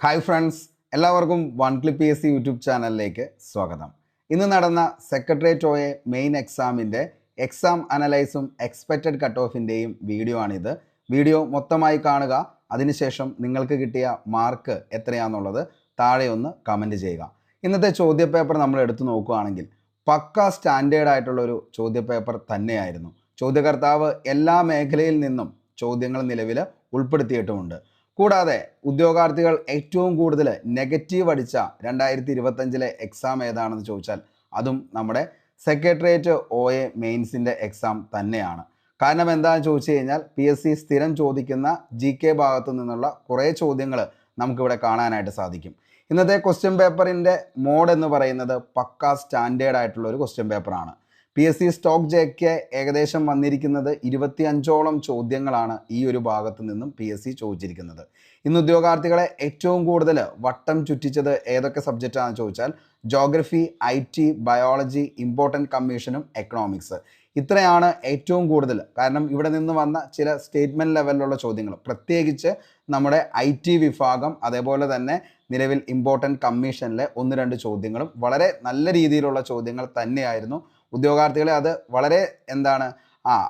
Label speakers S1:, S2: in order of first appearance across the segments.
S1: Hi friends, എല്ലാവർക്കും one clip P S C YouTube ചാനലിലേക്ക് സ്വാഗതം. ഇന്ന് നടന്ന സെക്രട്ടേറിയറ്റ് ഒ എ മെയിൻ എക്സാമിൻ്റെ എക്സാം അനലൈസും എക്സ്പെക്റ്റഡ് കട്ട് ഓഫിൻ്റെയും വീഡിയോ ആണിത്. വീഡിയോ മൊത്തമായി കാണുക. അതിനുശേഷം നിങ്ങൾക്ക് കിട്ടിയ മാർക്ക് എത്രയാണെന്നുള്ളത് താഴെ ഒന്ന് കമൻറ്റ് ചെയ്യുക. ഇന്നത്തെ ചോദ്യപേപ്പർ നമ്മൾ എടുത്തു നോക്കുകയാണെങ്കിൽ പക്ക സ്റ്റാൻഡേർഡ് ആയിട്ടുള്ളൊരു ചോദ്യപേപ്പർ തന്നെയായിരുന്നു. ചോദ്യകർത്താവ് എല്ലാ മേഖലയിൽ നിന്നും ചോദ്യങ്ങൾ നിലവിൽ ഉൾപ്പെടുത്തിയിട്ടുമുണ്ട്. കൂടാതെ ഉദ്യോഗാർത്ഥികൾ ഏറ്റവും കൂടുതൽ നെഗറ്റീവ് അടിച്ച 2025 എക്സാം ഏതാണെന്ന് ചോദിച്ചാൽ അതും നമ്മുടെ സെക്രട്ടേറിയറ്റ് ഒ എ മെയിൻസിൻ്റെ എക്സാം തന്നെയാണ്. കാരണം എന്താണെന്ന് ചോദിച്ചു കഴിഞ്ഞാൽ PSC സ്ഥിരം ചോദിക്കുന്ന GK ഭാഗത്തു നിന്നുള്ള കുറേ ചോദ്യങ്ങൾ നമുക്കിവിടെ കാണാനായിട്ട് സാധിക്കും. ഇന്നത്തെ ക്വസ്റ്റ്യൻ പേപ്പറിൻ്റെ മോഡ് എന്ന് പറയുന്നത് പക്ക സ്റ്റാൻഡേർഡ് ആയിട്ടുള്ള ഒരു ക്വസ്റ്റ്യൻ പേപ്പറാണ്. PSC സ്റ്റോക്ക് JK ഏകദേശം വന്നിരിക്കുന്നത് 25ഓളം ചോദ്യങ്ങളാണ് ഈ ഒരു ഭാഗത്തു നിന്നും PSC ചോദിച്ചിരിക്കുന്നത്. ഇന്ന് ഉദ്യോഗാർത്ഥികളെ ഏറ്റവും കൂടുതൽ വട്ടം ചുറ്റിച്ചത് ഏതൊക്കെ സബ്ജക്റ്റാണെന്ന് ചോദിച്ചാൽ ജോഗ്രഫി, IT, ബയോളജി, ഇമ്പോർട്ടൻറ്റ് കമ്മീഷനും എക്കണോമിക്സ്. ഇത്രയാണ് ഏറ്റവും കൂടുതൽ. കാരണം ഇവിടെ നിന്ന് വന്ന ചില സ്റ്റേറ്റ്മെൻറ്റ് ലെവലിലുള്ള ചോദ്യങ്ങൾ, പ്രത്യേകിച്ച് നമ്മുടെ IT വിഭാഗം, അതേപോലെ തന്നെ നിലവിൽ ഇമ്പോർട്ടൻറ്റ് കമ്മീഷനിലെ 1-2 ചോദ്യങ്ങളും വളരെ നല്ല രീതിയിലുള്ള ചോദ്യങ്ങൾ തന്നെയായിരുന്നു. ഉദ്യോഗാർത്ഥികളെ അത് വളരെ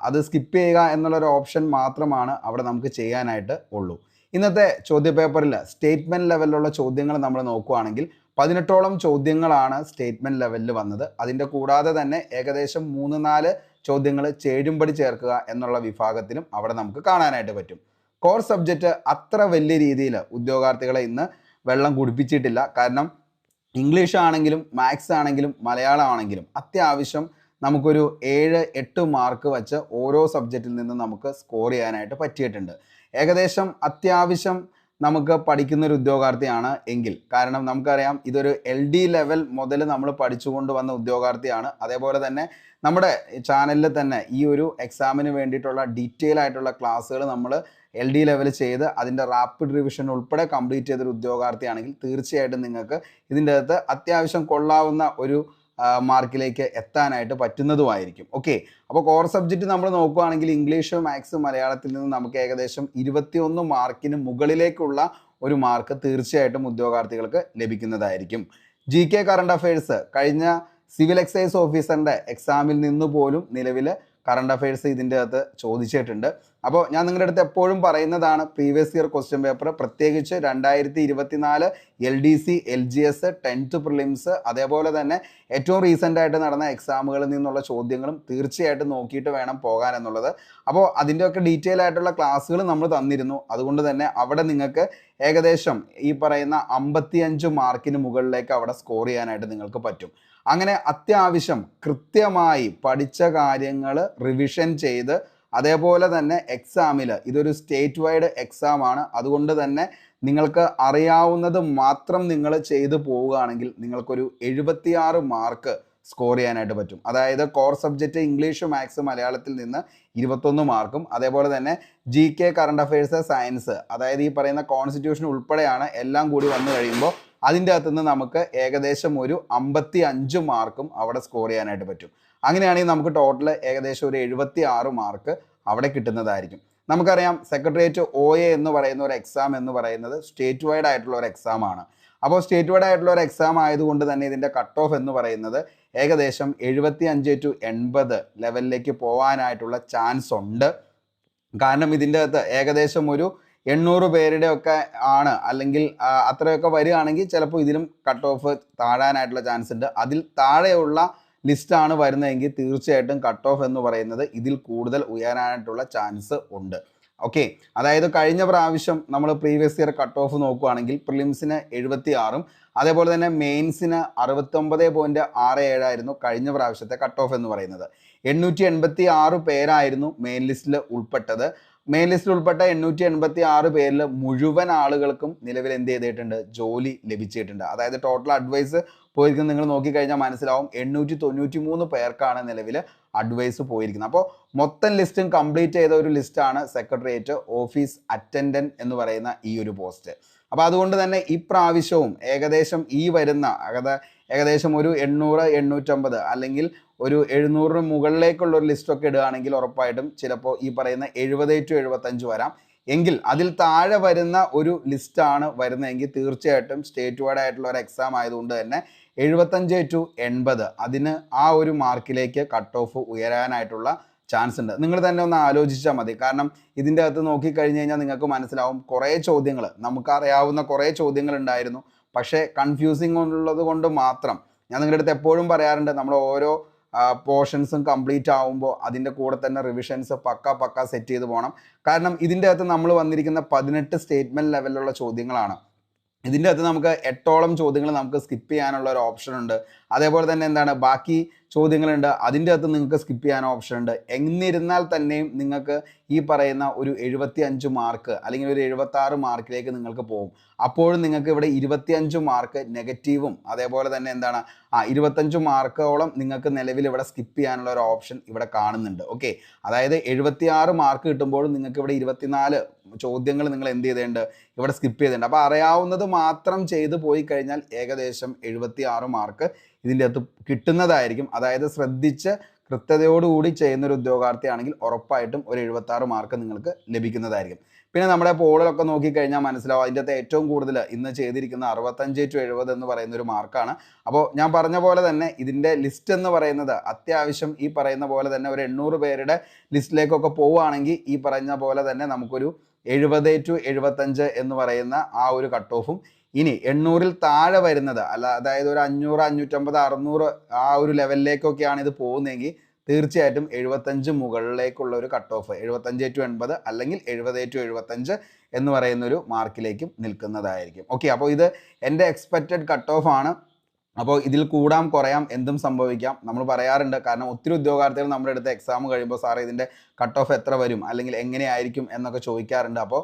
S1: അത് സ്കിപ്പ് ചെയ്യുക എന്നുള്ളൊരു ഓപ്ഷൻ മാത്രമാണ് അവിടെ നമുക്ക് ചെയ്യാനായിട്ട് ഉള്ളൂ. ഇന്നത്തെ ചോദ്യപേപ്പറിൽ സ്റ്റേറ്റ്മെൻറ്റ് ലെവലിലുള്ള ചോദ്യങ്ങൾ നമ്മൾ നോക്കുകയാണെങ്കിൽ 18ഓളം ചോദ്യങ്ങളാണ് സ്റ്റേറ്റ്മെൻറ്റ് ലെവലിൽ വന്നത്. അതിൻ്റെ കൂടാതെ തന്നെ ഏകദേശം 3-4 ചോദ്യങ്ങൾ ചേരുംപടി ചേർക്കുക എന്നുള്ള വിഭാഗത്തിലും അവിടെ നമുക്ക് കാണാനായിട്ട് പറ്റും. കോർ സബ്ജക്റ്റ് അത്ര വലിയ രീതിയിൽ ഉദ്യോഗാർത്ഥികളെ ഇന്ന് വെള്ളം കുടിപ്പിച്ചിട്ടില്ല. കാരണം ഇംഗ്ലീഷ് ആണെങ്കിലും മാത്സ് ആണെങ്കിലും മലയാളം ആണെങ്കിലും അത്യാവശ്യം നമുക്കൊരു 7-8 മാർക്ക് വെച്ച് ഓരോ സബ്ജക്റ്റിൽ നിന്ന് നമുക്ക് സ്കോർ ചെയ്യാനായിട്ട് പറ്റിയിട്ടുണ്ട്. ഏകദേശം അത്യാവശ്യം നമുക്ക് പഠിക്കുന്നൊരു ഉദ്യോഗാർത്ഥിയാണ് എങ്കിൽ, കാരണം നമുക്കറിയാം ഇതൊരു LD ലെവൽ മുതൽ നമ്മൾ പഠിച്ചുകൊണ്ട് വന്ന ഉദ്യോഗാർത്ഥിയാണ്. അതേപോലെ തന്നെ നമ്മുടെ ചാനലിൽ തന്നെ ഈ ഒരു എക്സാമിന് വേണ്ടിയിട്ടുള്ള ഡീറ്റെയിൽ ആയിട്ടുള്ള ക്ലാസ്സുകൾ നമ്മൾ LD ലെവൽ ചെയ്ത് അതിൻ്റെ റാപ്പിഡ് റിവിഷൻ ഉൾപ്പെടെ കംപ്ലീറ്റ് ചെയ്തൊരു ഉദ്യോഗാർത്ഥിയാണെങ്കിൽ തീർച്ചയായിട്ടും നിങ്ങൾക്ക് ഇതിൻ്റെ അകത്ത് അത്യാവശ്യം കൊള്ളാവുന്ന ഒരു മാർക്കിലേക്ക് എത്താനായിട്ട് പറ്റുന്നതുമായിരിക്കും. ഓക്കെ, അപ്പോൾ കോർ സബ്ജക്റ്റ് നമ്മൾ നോക്കുകയാണെങ്കിൽ ഇംഗ്ലീഷ്, മാത്സ്, മലയാളത്തിൽ നിന്ന് നമുക്ക് ഏകദേശം 21 മാർക്കിന് മുകളിലേക്കുള്ള ഒരു മാർക്ക് തീർച്ചയായിട്ടും ഉദ്യോഗാർത്ഥികൾക്ക് ലഭിക്കുന്നതായിരിക്കും. GK കറണ്ട് അഫയേഴ്സ് കഴിഞ്ഞ സിവിൽ എക്സൈസ് ഓഫീസറിൻ്റെ എക്സാമിൽ നിന്ന് പോലും നിലവിൽ കറണ്ട് അഫയേഴ്സ് ഇതിൻ്റെ അകത്ത് ചോദിച്ചിട്ടുണ്ട്. അപ്പോൾ ഞാൻ നിങ്ങളുടെ അടുത്ത് എപ്പോഴും പറയുന്നതാണ്, പ്രീവിയസ് ഇയർ ക്വസ്റ്റ്യൻ പേപ്പർ പ്രത്യേകിച്ച് 2024 LDC, LGS, 10th പ്രിലിംസ്, അതേപോലെ തന്നെ ഏറ്റവും റീസെൻ്റ് ആയിട്ട് നടന്ന എക്സാമുകളിൽ നിന്നുള്ള ചോദ്യങ്ങളും തീർച്ചയായിട്ടും നോക്കിയിട്ട് വേണം പോകാൻ എന്നുള്ളത്. അപ്പോൾ അതിൻ്റെയൊക്കെ ഡീറ്റെയിൽ ആയിട്ടുള്ള ക്ലാസ്സുകൾ നമ്മൾ തന്നിരുന്നു. അതുകൊണ്ട് തന്നെ അവിടെ നിങ്ങൾക്ക് ഏകദേശം ഈ പറയുന്ന 55 മാർക്കിന് മുകളിലേക്ക് അവിടെ സ്കോർ ചെയ്യാനായിട്ട് നിങ്ങൾക്ക് പറ്റും. അങ്ങനെ അത്യാവശ്യം കൃത്യമായി പഠിച്ച കാര്യങ്ങൾ റിവിഷൻ ചെയ്ത്, അതേപോലെ തന്നെ എക്സാമിൽ ഇതൊരു സ്റ്റേറ്റ് വൈഡ് എക്സാമാണ്, അതുകൊണ്ട് തന്നെ നിങ്ങൾക്ക് അറിയാവുന്നത് മാത്രം നിങ്ങൾ ചെയ്തു പോവുകയാണെങ്കിൽ നിങ്ങൾക്കൊരു 76 മാർക്ക് സ്കോർ ചെയ്യാനായിട്ട് പറ്റും. അതായത് കോർ സബ്ജക്റ്റ് ഇംഗ്ലീഷ്, മാത്സ്, മലയാളത്തിൽ നിന്ന് 21 മാർക്കും, അതേപോലെ തന്നെ GK കറണ്ട് അഫയേഴ്സ്, സയൻസ്, അതായത് ഈ പറയുന്ന കോൺസ്റ്റിറ്റ്യൂഷൻ ഉൾപ്പെടെയാണ് എല്ലാം കൂടി വന്നു കഴിയുമ്പോൾ അതിൻ്റെ അകത്തുനിന്ന് നമുക്ക് ഏകദേശം ഒരു 55 മാർക്കും അവിടെ സ്കോർ ചെയ്യാനായിട്ട് പറ്റും. അങ്ങനെയാണെങ്കിൽ നമുക്ക് ടോട്ടൽ ഏകദേശം ഒരു 76 മാർക്ക് അവിടെ കിട്ടുന്നതായിരിക്കും. നമുക്കറിയാം സെക്രട്ടേറിയറ്റ് OA എന്ന് പറയുന്ന ഒരു എക്സാം എന്ന് പറയുന്നത് സ്റ്റേറ്റ് വൈഡ് ആയിട്ടുള്ള ഒരു എക്സാമാണ്. അപ്പോൾ സ്റ്റേറ്റ് വൈഡ് ആയിട്ടുള്ള ഒരു എക്സാം ആയതുകൊണ്ട് തന്നെ ഇതിൻ്റെ കട്ട് ഓഫ് എന്ന് പറയുന്നത് ഏകദേശം 75 to 80 ലെവലിലേക്ക് പോകാനായിട്ടുള്ള ചാൻസ് ഉണ്ട്. കാരണം ഇതിൻ്റെ അകത്ത് ഏകദേശം ഒരു 800 പേരുടെ ഒക്കെ ആണ്, അല്ലെങ്കിൽ അത്രയൊക്കെ വരികയാണെങ്കിൽ ചിലപ്പോൾ ഇതിലും കട്ട് ഓഫ് താഴാനായിട്ടുള്ള ചാൻസ് ഉണ്ട്. അതിൽ താഴെയുള്ള ലിസ്റ്റാണ് വരുന്നതെങ്കിൽ തീർച്ചയായിട്ടും കട്ട് ഓഫ് എന്ന് പറയുന്നത് ഇതിൽ കൂടുതൽ ഉയരാനായിട്ടുള്ള ചാൻസ് ഉണ്ട്. ഓക്കെ, അതായത് കഴിഞ്ഞ പ്രാവശ്യം നമ്മൾ പ്രീവിയസ് ഇയർ കട്ട് ഓഫ് നോക്കുകയാണെങ്കിൽ പ്രിലിംസിന് 76ഉം അതേപോലെ തന്നെ മെയിൻസിന് 69.67 ആയിരുന്നു കഴിഞ്ഞ പ്രാവശ്യത്തെ കട്ട് ഓഫ് എന്ന് പറയുന്നത്. 886 പേരായിരുന്നു മെയിൻ ലിസ്റ്റിൽ ഉൾപ്പെട്ടത്. മെയിൻ ലിസ്റ്റിൽ ഉൾപ്പെട്ട 886 പേരിൽ മുഴുവൻ ആളുകൾക്കും നിലവിൽ എന്ത് ചെയ്തിട്ടുണ്ട്? ജോലി ലഭിച്ചിട്ടുണ്ട്. അതായത് ടോട്ടൽ അഡ്വൈസ് പോയിരിക്കുന്നത് നിങ്ങൾ നോക്കിക്കഴിഞ്ഞാൽ മനസ്സിലാവും, 893 പേർക്കാണ് നിലവിൽ അഡ്വൈസ് പോയിരിക്കുന്നത്. അപ്പോൾ മൊത്തം ലിസ്റ്റും കംപ്ലീറ്റ് ചെയ്ത ഒരു ലിസ്റ്റാണ് സെക്രട്ടേറിയറ്റ് ഓഫീസ് അറ്റൻഡൻറ്റ് എന്ന് പറയുന്ന ഈ ഒരു പോസ്റ്റ്. അപ്പോൾ അതുകൊണ്ട് തന്നെ ഇപ്രാവശ്യവും ഏകദേശം ഈ വരുന്ന ഏകദേശം ഒരു 800, 850 അല്ലെങ്കിൽ ഒരു 700 മുകളിലേക്കുള്ള ഒരു ലിസ്റ്റൊക്കെ ഇടുകയാണെങ്കിൽ ഉറപ്പായിട്ടും ചിലപ്പോൾ ഈ പറയുന്ന 70 to 75 വരാം. എങ്കിൽ അതിൽ താഴെ വരുന്ന ഒരു ലിസ്റ്റാണ് വരുന്നതെങ്കിൽ തീർച്ചയായിട്ടും സ്റ്റേറ്റ് വൈഡ് ആയിട്ടുള്ള ഒരു എക്സാം ആയതുകൊണ്ട് തന്നെ 75-80 അതിന് ആ ഒരു മാർക്കിലേക്ക് കട്ട് ഓഫ് ഉയരാനായിട്ടുള്ള ചാൻസ് ഉണ്ട്. നിങ്ങൾ തന്നെ ഒന്ന് ആലോചിച്ചാൽ മതി. കാരണം ഇതിൻ്റെ അകത്ത് നോക്കിക്കഴിഞ്ഞ് കഴിഞ്ഞാൽ നിങ്ങൾക്ക് മനസ്സിലാവും കുറേ ചോദ്യങ്ങൾ നമുക്കറിയാവുന്ന കുറേ ചോദ്യങ്ങൾ ഉണ്ടായിരുന്നു. പക്ഷേ കൺഫ്യൂസിങ് ഉള്ളത് കൊണ്ട് മാത്രം ഞാൻ നിങ്ങളുടെ അടുത്ത് എപ്പോഴും പറയാറുണ്ട്, നമ്മൾ ഓരോ പോർഷൻസും കംപ്ലീറ്റ് ആവുമ്പോൾ അതിൻ്റെ കൂടെ തന്നെ റിവിഷൻസ് പക്ക സെറ്റ് ചെയ്ത് പോകണം. കാരണം ഇതിൻ്റെ അകത്ത് നമ്മൾ വന്നിരിക്കുന്ന 18 സ്റ്റേറ്റ്മെൻറ്റ് ലെവലിലുള്ള ചോദ്യങ്ങളാണ്. ഇതിൻ്റെ അകത്ത് നമുക്ക് 8ഓളം ചോദ്യങ്ങൾ നമുക്ക് സ്കിപ്പ് ചെയ്യാനുള്ള ഒരു ഓപ്ഷൻ ഉണ്ട്. അതേപോലെ തന്നെ എന്താണ് ബാക്കി ചോദ്യങ്ങളുണ്ട്, അതിൻ്റെ അകത്ത് നിങ്ങൾക്ക് സ്കിപ്പ് ചെയ്യാൻ ഓപ്ഷൻ ഉണ്ട്. എന്നിരുന്നാൽ തന്നെയും നിങ്ങൾക്ക് ഈ പറയുന്ന ഒരു 75 മാർക്ക് അല്ലെങ്കിൽ ഒരു 76 മാർക്കിലേക്ക് നിങ്ങൾക്ക് പോകും. അപ്പോഴും നിങ്ങൾക്ക് ഇവിടെ 25 മാർക്ക് നെഗറ്റീവും അതേപോലെ തന്നെ എന്താണ് 25 മാർക്കോളം നിങ്ങൾക്ക് നിലവിൽ ഇവിടെ സ്കിപ്പ് ചെയ്യാനുള്ള ഒരു ഓപ്ഷൻ ഇവിടെ കാണുന്നുണ്ട്. ഓക്കെ, അതായത് 76 മാർക്ക് കിട്ടുമ്പോഴും നിങ്ങൾക്ക് ഇവിടെ 24 ചോദ്യങ്ങൾ നിങ്ങൾ എന്ത് ചെയ്തിട്ടുണ്ട്, ഇവിടെ സ്കിപ്പ് ചെയ്തിട്ടുണ്ട്. അപ്പോൾ അറിയാവുന്നത് മാത്രം ചെയ്ത് പോയി കഴിഞ്ഞാൽ ഏകദേശം 76 മാർക്ക് ഇതിൻ്റെ അകത്ത് കിട്ടുന്നതായിരിക്കും. അതായത് ശ്രദ്ധിച്ച് കൃത്യതയോടുകൂടി ചെയ്യുന്നൊരു ഉദ്യോഗാർത്ഥിയാണെങ്കിൽ ഉറപ്പായിട്ടും ഒരു 76 മാർക്ക് നിങ്ങൾക്ക് ലഭിക്കുന്നതായിരിക്കും. പിന്നെ നമ്മുടെ പോളിലൊക്കെ നോക്കിക്കഴിഞ്ഞാൽ മനസ്സിലാവും അതിൻ്റെ അകത്ത് ഏറ്റവും കൂടുതൽ ഇന്ന് ചെയ്തിരിക്കുന്ന 65-70 എന്ന് പറയുന്ന ഒരു മാർക്കാണ്. അപ്പോൾ ഞാൻ പറഞ്ഞ പോലെ തന്നെ ഇതിൻ്റെ ലിസ്റ്റ് എന്ന് പറയുന്നത് അത്യാവശ്യം ഈ പറയുന്ന പോലെ തന്നെ ഒരു 800 പേരുടെ ലിസ്റ്റിലേക്കൊക്കെ പോവുകയാണെങ്കിൽ ഈ പറഞ്ഞ പോലെ തന്നെ നമുക്കൊരു 70-75 എന്ന് പറയുന്ന ആ ഒരു കട്ട് ഓഫും, ഇനി 800-ൽ താഴെ വരുന്നത് അതായത് ഒരു 500, 550, 600 ആ ഒരു ലെവലിലേക്കൊക്കെയാണ് ഇത് പോകുന്നതെങ്കിൽ തീർച്ചയായിട്ടും 75 മുകളിലേക്കുള്ള ഒരു കട്ട് ഓഫ് 75-80 അല്ലെങ്കിൽ 70-75 എന്ന് പറയുന്നൊരു മാർക്കിലേക്കും നിൽക്കുന്നതായിരിക്കും. ഓക്കെ, അപ്പോൾ ഇത് എൻ്റെ എക്സ്പെക്റ്റഡ് കട്ട് ഓഫ് ആണ്. അപ്പോൾ ഇതിൽ കൂടാം കുറയാം എന്തും സംഭവിക്കാം. നമ്മൾ പറയാറുണ്ട്, കാരണം ഒത്തിരി ഉദ്യോഗാർത്ഥികൾ നമ്മുടെ അടുത്ത് എക്സാം കഴിയുമ്പോൾ സാറേ ഇതിൻ്റെ കട്ട് ഓഫ് എത്ര വരും അല്ലെങ്കിൽ എങ്ങനെയായിരിക്കും എന്നൊക്കെ ചോദിക്കാറുണ്ട്. അപ്പോൾ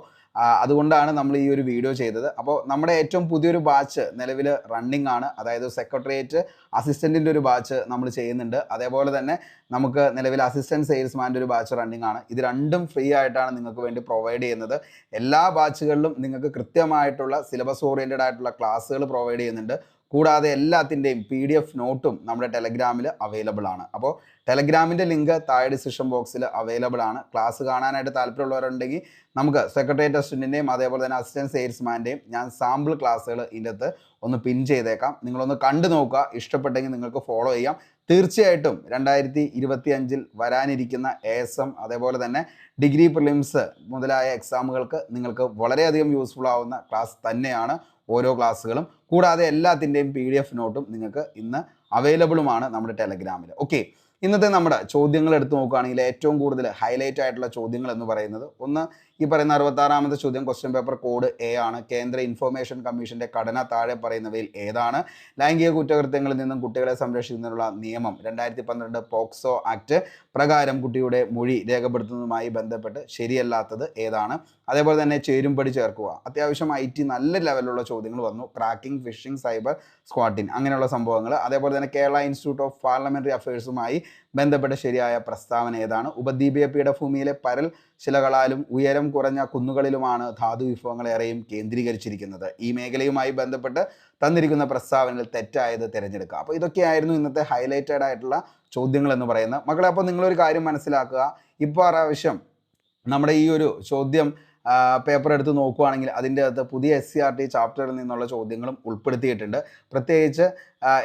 S1: അതുകൊണ്ടാണ് നമ്മൾ ഈ ഒരു വീഡിയോ ചെയ്തത്. അപ്പോൾ നമ്മുടെ ഏറ്റവും പുതിയൊരു ബാച്ച് നിലവിൽ റണ്ണിങ് ആണ്. അതായത് സെക്രട്ടേറിയറ്റ് അസിസ്റ്റൻറ്റിൻ്റെ ഒരു ബാച്ച് നമ്മൾ ചെയ്യുന്നുണ്ട്. അതേപോലെ തന്നെ നമുക്ക് നിലവിൽ അസിസ്റ്റൻറ്റ് സെയിൽസ്മാൻ്റെ ഒരു ബാച്ച് റണ്ണിങ് ആണ്. ഇത് രണ്ടും ഫ്രീ ആയിട്ടാണ് നിങ്ങൾക്ക് വേണ്ടി പ്രൊവൈഡ് ചെയ്യുന്നത്. എല്ലാ ബാച്ചുകളിലും നിങ്ങൾക്ക് കൃത്യമായിട്ടുള്ള സിലബസ് ഓറിയൻറ്റഡ് ആയിട്ടുള്ള ക്ലാസ്സുകൾ പ്രൊവൈഡ് ചെയ്യുന്നുണ്ട്. കൂടാതെ എല്ലാത്തിൻ്റെയും PDF നോട്ടും നമ്മുടെ ടെലഗ്രാമിൽ അവൈലബിൾ ആണ്. അപ്പോൾ ടെലഗ്രാമിൻ്റെ ലിങ്ക് താഴെ ഡിസ്ക്രിപ്ഷൻ ബോക്സിൽ അവൈലബിൾ ആണ്. ക്ലാസ് കാണാനായിട്ട് താല്പര്യമുള്ളവരുണ്ടെങ്കിൽ നമുക്ക് സെക്രട്ടേറിയറ്റ് അസിസ്റ്റൻറ്റിൻ്റെയും അതേപോലെ തന്നെ അസിസ്റ്റൻറ്റ് സെയിൽസ്മാൻ്റെയും ഞാൻ സാമ്പിൾ ക്ലാസ്സുകൾ ഇതിൻ്റെ അകത്ത് ഒന്ന് പിൻ ചെയ്തേക്കാം. നിങ്ങളൊന്ന് കണ്ടു നോക്കുക, ഇഷ്ടപ്പെട്ടെങ്കിൽ നിങ്ങൾക്ക് ഫോളോ ചെയ്യാം. തീർച്ചയായിട്ടും 2025-ൽ വരാനിരിക്കുന്ന ASM അതേപോലെ തന്നെ ഡിഗ്രി പ്രിലിംസ് മുതലായ എക്സാമുകൾക്ക് നിങ്ങൾക്ക് വളരെയധികം യൂസ്ഫുൾ ആവുന്ന ക്ലാസ് തന്നെയാണ് ഓരോ ക്ലാസ്സുകളും. കൂടാതെ എല്ലാത്തിൻ്റെയും PDF നോട്ടും നിങ്ങൾക്ക് ഇന്ന് അവൈലബിളുമാണ് നമ്മുടെ ടെലഗ്രാമിൽ. ഓക്കെ, ഇന്നത്തെ നമ്മുടെ ചോദ്യങ്ങൾ എടുത്ത് നോക്കുകയാണെങ്കിൽ ഏറ്റവും കൂടുതൽ ഹൈലൈറ്റ് ആയിട്ടുള്ള ചോദ്യങ്ങൾ എന്ന് പറയുന്നത് ഒന്ന് ഈ പറയുന്ന 66ാമത്തെ ചോദ്യം ക്വസ്റ്റ്യൻ പേപ്പർ കോഡ് A ആണ്. കേന്ദ്ര ഇൻഫർമേഷൻ കമ്മീഷന്റെ ഘടന താഴെ പറയുന്നവയിൽ ഏതാണ്? ലൈംഗിക കുറ്റകൃത്യങ്ങളിൽ നിന്നും കുട്ടികളെ സംരക്ഷിക്കുന്നതിനുള്ള നിയമം 2012 പോക്സോ ആക്ട് പ്രകാരം കുട്ടിയുടെ മൊഴി രേഖപ്പെടുത്തുന്നതുമായി ബന്ധപ്പെട്ട് ശരിയല്ലാത്തത് ഏതാണ്? അതേപോലെ തന്നെ ചേരുംപടി ചേർക്കുക. അത്യാവശ്യം IT നല്ല ലെവലിലുള്ള ചോദ്യങ്ങൾ വന്നു. ക്രാക്കിംഗ്, ഫിഷിംഗ്, സൈബർ സ്ക്വാട്ടിംഗ് അങ്ങനെയുള്ള സംഭവങ്ങൾ. അതേപോലെ തന്നെ കേരള ഇൻസ്റ്റിറ്റ്യൂട്ട് ഓഫ് പാർലമെന്ററി അഫയേഴ്സുമായി ബന്ധപ്പെട്ട ശരിയായ പ്രസ്താവന ഏതാണ്? ഉപദ്വീപീയ പീഠഭൂമിയിലെ പരൽ ശിലകളാലും ഉയരം കുറഞ്ഞ കുന്നുകളിലുമാണ് ധാതു വിഭവങ്ങളേറെയും കേന്ദ്രീകരിച്ചിരിക്കുന്നത്. ഈ മേഖലയുമായി ബന്ധപ്പെട്ട് തന്നിരിക്കുന്ന പ്രസ്താവനയിൽ തെറ്റായത് തിരഞ്ഞെടുക്കുക. അപ്പോൾ ഇതൊക്കെയായിരുന്നു ഇന്നത്തെ ഹൈലൈറ്റഡ് ആയിട്ടുള്ള ചോദ്യങ്ങൾ എന്ന് പറയുന്നത്. മക്കളെ, അപ്പോൾ നിങ്ങളൊരു കാര്യം മനസ്സിലാക്കുക, ഇപ്പോൾ പ്രാവശ്യം നമ്മുടെ ഈ ഒരു ചോദ്യം പേപ്പർ എടുത്ത് നോക്കുകയാണെങ്കിൽ അതിൻ്റെ അകത്ത് പുതിയ SCRT ചാപ്റ്ററിൽ നിന്നുള്ള ചോദ്യങ്ങളും ഉൾപ്പെടുത്തിയിട്ടുണ്ട്. പ്രത്യേകിച്ച്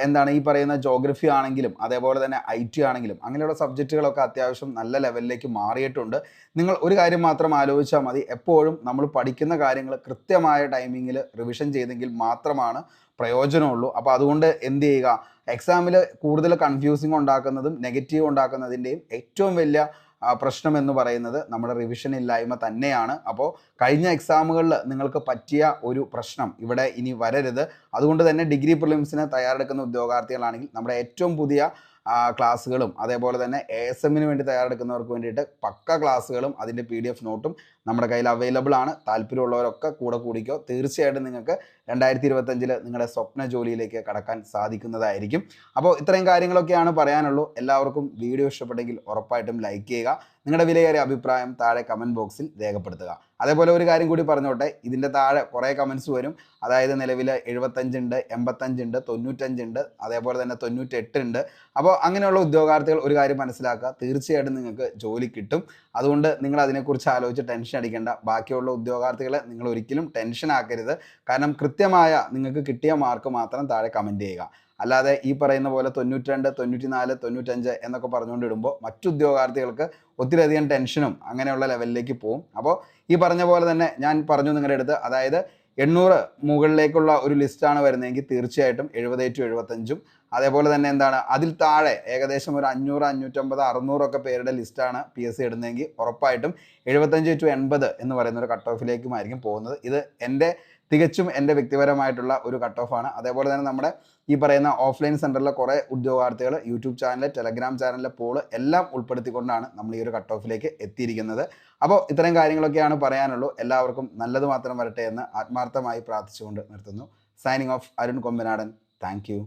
S1: എന്താണ് ഈ പറയുന്ന ജോഗ്രഫി ആണെങ്കിലും അതേപോലെ തന്നെ IT ആണെങ്കിലും അങ്ങനെയുള്ള സബ്ജക്റ്റുകളൊക്കെ അത്യാവശ്യം നല്ല ലെവലിലേക്ക് മാറിയിട്ടുണ്ട്. നിങ്ങൾ ഒരു കാര്യം മാത്രം ആലോചിച്ചാൽ മതി, എപ്പോഴും നമ്മൾ പഠിക്കുന്ന കാര്യങ്ങൾ കൃത്യമായ ടൈമിങ്ങിൽ റിവിഷൻ ചെയ്തെങ്കിൽ മാത്രമാണ് പ്രയോജനമുള്ളൂ. അപ്പോൾ അതുകൊണ്ട് എന്ത് ചെയ്യുക, എക്സാമിൽ കൂടുതൽ കൺഫ്യൂസിങ് ഉണ്ടാക്കുന്നതും നെഗറ്റീവ് ഉണ്ടാക്കുന്നതിൻ്റെയും ഏറ്റവും വലിയ പ്രശ്നം എന്ന് പറയുന്നത് നമ്മുടെ റിവിഷൻ ഇല്ലായ്മ തന്നെയാണ്. അപ്പോൾ കഴിഞ്ഞ എക്സാമുകളിൽ നിങ്ങൾക്ക് പറ്റിയ ഒരു പ്രശ്നം ഇവിടെ ഇനി വരരുത്. അതുകൊണ്ട് തന്നെ ഡിഗ്രി പ്രിലിംസിന് തയ്യാറെടുക്കുന്ന ഉദ്യോഗാർത്ഥികളാണെങ്കിൽ നമ്മുടെ ഏറ്റവും പുതിയ ക്ലാസ്സുകളും അതേപോലെ തന്നെ ASMന് വേണ്ടി തയ്യാറെടുക്കുന്നവർക്ക് വേണ്ടിയിട്ട് പക്ക ക്ലാസ്സുകളും അതിൻ്റെ PDF നോട്ടും നമ്മുടെ കയ്യിൽ അവൈലബിൾ ആണ്. താല്പര്യമുള്ളവരൊക്കെ കൂടെ കൂടിക്കോ. തീർച്ചയായിട്ടും നിങ്ങൾക്ക് 2025-ൽ നിങ്ങളുടെ സ്വപ്ന ജോലിയിലേക്ക് കടക്കാൻ സാധിക്കുന്നതായിരിക്കും. അപ്പോൾ ഇത്രയും കാര്യങ്ങളൊക്കെയാണ് പറയാനുള്ളൂ. എല്ലാവർക്കും വീഡിയോ ഇഷ്ടപ്പെട്ടെങ്കിൽ ഉറപ്പായിട്ടും ലൈക്ക് ചെയ്യുക. നിങ്ങളുടെ വിലയേറിയ അഭിപ്രായം താഴെ കമൻറ്റ് ബോക്സിൽ രേഖപ്പെടുത്തുക. അതേപോലെ ഒരു കാര്യം കൂടി പറഞ്ഞോട്ടെ, ഇതിൻ്റെ താഴെ കുറേ കമൻസ് വരും. അതായത് നിലവിൽ 75 ഉണ്ട്, 85 ഉണ്ട്, 95 ഉണ്ട്, അതേപോലെ തന്നെ 98 ഉണ്ട്. അപ്പോൾ അങ്ങനെയുള്ള ഉദ്യോഗാർത്ഥികൾ ഒരു കാര്യം മനസ്സിലാക്കുക, തീർച്ചയായിട്ടും നിങ്ങൾക്ക് ജോലി കിട്ടും. അതുകൊണ്ട് നിങ്ങൾ അതിനെക്കുറിച്ച് ആലോചിച്ച് ടെൻഷൻ അടിക്കേണ്ട. ബാക്കിയുള്ള ഉദ്യോഗാർത്ഥികളെ നിങ്ങൾ ഒരിക്കലും ടെൻഷൻ ആക്കരുത്. കാരണം കൃത്യമായ നിങ്ങൾക്ക് കിട്ടിയ മാർക്ക് മാത്രം താഴെ കമൻറ്റ് ചെയ്യുക. അല്ലാതെ ഈ പറയുന്ന പോലെ 92, 94, 95 എന്നൊക്കെ പറഞ്ഞുകൊണ്ടിടുമ്പോൾ മറ്റു ഉദ്യോഗാർത്ഥികൾക്ക് ഒത്തിരിയധികം ടെൻഷനും അങ്ങനെയുള്ള ലെവലിലേക്ക് പോകും. അപ്പോൾ ഈ പറഞ്ഞ പോലെ തന്നെ ഞാൻ പറഞ്ഞു നിങ്ങളുടെ അടുത്ത്, അതായത് 800 മുകളിലേക്കുള്ള ഒരു ലിസ്റ്റാണ് വരുന്നതെങ്കിൽ തീർച്ചയായിട്ടും 70-75, അതേപോലെ തന്നെ എന്താണ് അതിൽ താഴെ ഏകദേശം ഒരു 500, 550, 600 ഒക്കെ പേരുടെ ലിസ്റ്റാണ് PSC ഇടുന്നതെങ്കിൽ ഉറപ്പായിട്ടും 75-80 എന്ന് പറയുന്ന ഒരു കട്ട് ഓഫിലേക്കുമായിരിക്കും പോകുന്നത്. ഇത് തികച്ചും എൻ്റെ വ്യക്തിപരമായിട്ടുള്ള ഒരു കട്ട് ഓഫാണ്. അതേപോലെ തന്നെ നമ്മുടെ ഈ പറയുന്ന ഓഫ്ലൈൻ സെൻറ്ററിലെ കുറേ ഉദ്യോഗാർത്ഥികൾ യൂട്യൂബ് ചാനൽ, ടെലഗ്രാം ചാനലിലെ പോൾ എല്ലാം ഉൾപ്പെടുത്തിക്കൊണ്ടാണ് നമ്മൾ ഈ ഒരു കട്ട് ഓഫിലേക്ക് എത്തിയിരിക്കുന്നത്. അപ്പോൾ ഇത്രയും കാര്യങ്ങളൊക്കെയാണ് പറയാനുള്ളൂ. എല്ലാവർക്കും നല്ലത് മാത്രം വരട്ടെ എന്ന് ആത്മാർത്ഥമായി പ്രാർത്ഥിച്ചുകൊണ്ട് നിർത്തുന്നു. Signing off, Arun Kombanadan. Thank you.